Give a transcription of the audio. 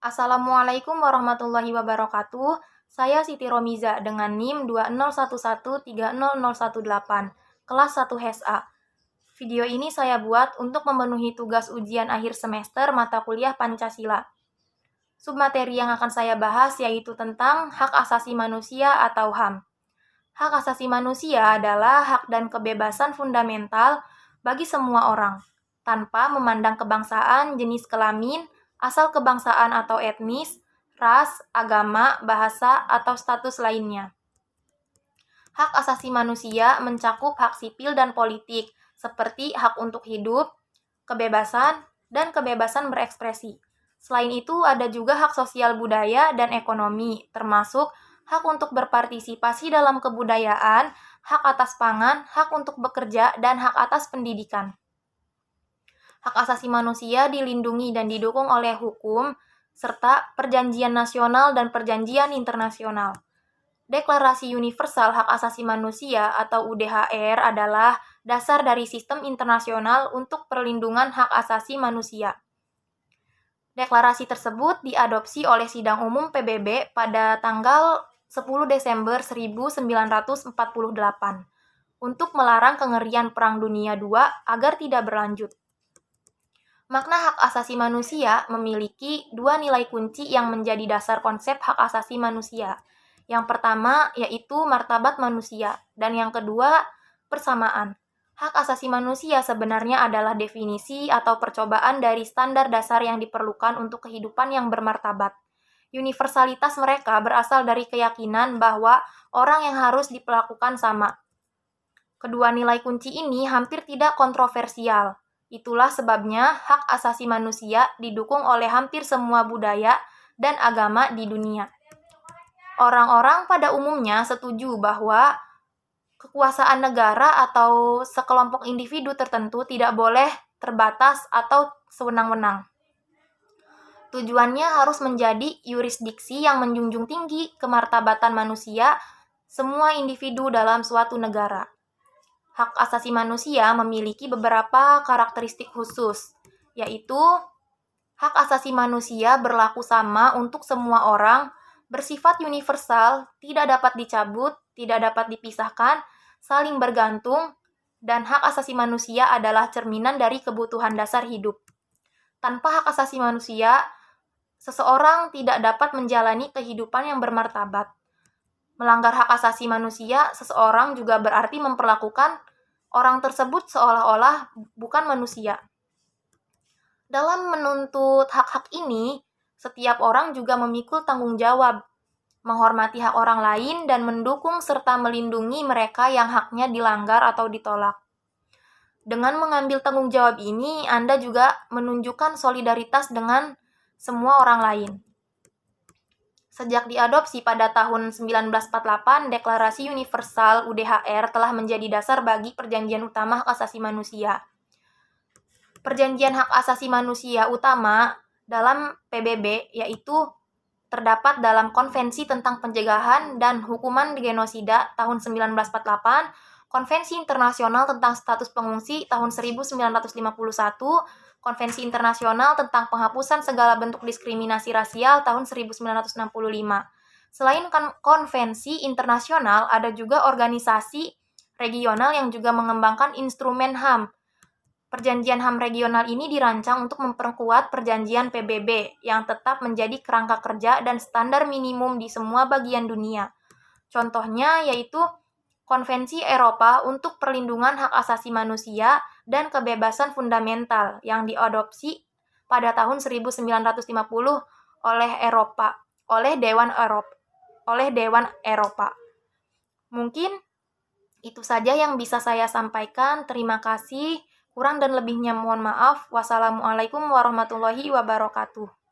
Assalamualaikum warahmatullahi wabarakatuh. Saya Siti Romiza dengan NIM 2011300118, kelas 1 HESA. Video ini saya buat untuk memenuhi tugas ujian akhir semester mata kuliah Pancasila. Submateri yang akan saya bahas yaitu tentang hak asasi manusia atau HAM. Hak asasi manusia adalah hak dan kebebasan fundamental bagi semua orang, tanpa memandang kebangsaan, jenis kelamin, asal kebangsaan atau etnis, ras, agama, bahasa, atau status lainnya. Hak asasi manusia mencakup hak sipil dan politik, seperti hak untuk hidup, kebebasan, dan kebebasan berekspresi. Selain itu, ada juga hak sosial budaya dan ekonomi, termasuk hak untuk berpartisipasi dalam kebudayaan, hak atas pangan, hak untuk bekerja, dan hak atas pendidikan. Hak asasi manusia dilindungi dan didukung oleh hukum, serta perjanjian nasional dan perjanjian internasional. Deklarasi Universal Hak Asasi Manusia atau UDHR adalah dasar dari sistem internasional untuk perlindungan hak asasi manusia. Deklarasi tersebut diadopsi oleh Sidang Umum PBB pada tanggal 10 Desember 1948 untuk melarang kengerian Perang Dunia II agar tidak berlanjut. Makna hak asasi manusia memiliki dua nilai kunci yang menjadi dasar konsep hak asasi manusia. Yang pertama yaitu martabat manusia, dan yang kedua persamaan. Hak asasi manusia sebenarnya adalah definisi atau percobaan dari standar dasar yang diperlukan untuk kehidupan yang bermartabat. Universalitas mereka berasal dari keyakinan bahwa orang yang harus diperlakukan sama. Kedua nilai kunci ini hampir tidak kontroversial. Itulah sebabnya hak asasi manusia didukung oleh hampir semua budaya dan agama di dunia. Orang-orang pada umumnya setuju bahwa kekuasaan negara atau sekelompok individu tertentu tidak boleh terbatas atau sewenang-wenang. Tujuannya harus menjadi yurisdiksi yang menjunjung tinggi kemartabatan manusia semua individu dalam suatu negara. Hak asasi manusia memiliki beberapa karakteristik khusus, yaitu hak asasi manusia berlaku sama untuk semua orang, bersifat universal, tidak dapat dicabut, tidak dapat dipisahkan, saling bergantung, dan hak asasi manusia adalah cerminan dari kebutuhan dasar hidup. Tanpa hak asasi manusia, seseorang tidak dapat menjalani kehidupan yang bermartabat. Melanggar hak asasi manusia, seseorang juga berarti memperlakukan orang tersebut seolah-olah bukan manusia. Dalam menuntut hak-hak ini, setiap orang juga memikul tanggung jawab, menghormati hak orang lain dan mendukung serta melindungi mereka yang haknya dilanggar atau ditolak. Dengan mengambil tanggung jawab ini, Anda juga menunjukkan solidaritas dengan semua orang lain. Sejak diadopsi pada tahun 1948, Deklarasi Universal UDHR telah menjadi dasar bagi Perjanjian Utama Hak Asasi Manusia. Perjanjian Hak Asasi Manusia utama dalam PBB yaitu terdapat dalam Konvensi tentang Pencegahan dan Hukuman Genosida tahun 1948, Konvensi Internasional tentang Status Pengungsi tahun 1951, Konvensi Internasional tentang Penghapusan Segala Bentuk Diskriminasi Rasial tahun 1965. Selain konvensi internasional, ada juga organisasi regional yang juga mengembangkan instrumen HAM. Perjanjian HAM regional ini dirancang untuk memperkuat perjanjian PBB yang tetap menjadi kerangka kerja dan standar minimum di semua bagian dunia. Contohnya yaitu Konvensi Eropa untuk Perlindungan Hak Asasi Manusia dan Kebebasan Fundamental yang diadopsi pada tahun 1950 oleh Dewan Eropa. Mungkin itu saja yang bisa saya sampaikan. Terima kasih. Kurang dan lebihnya mohon maaf. Wassalamualaikum warahmatullahi wabarakatuh.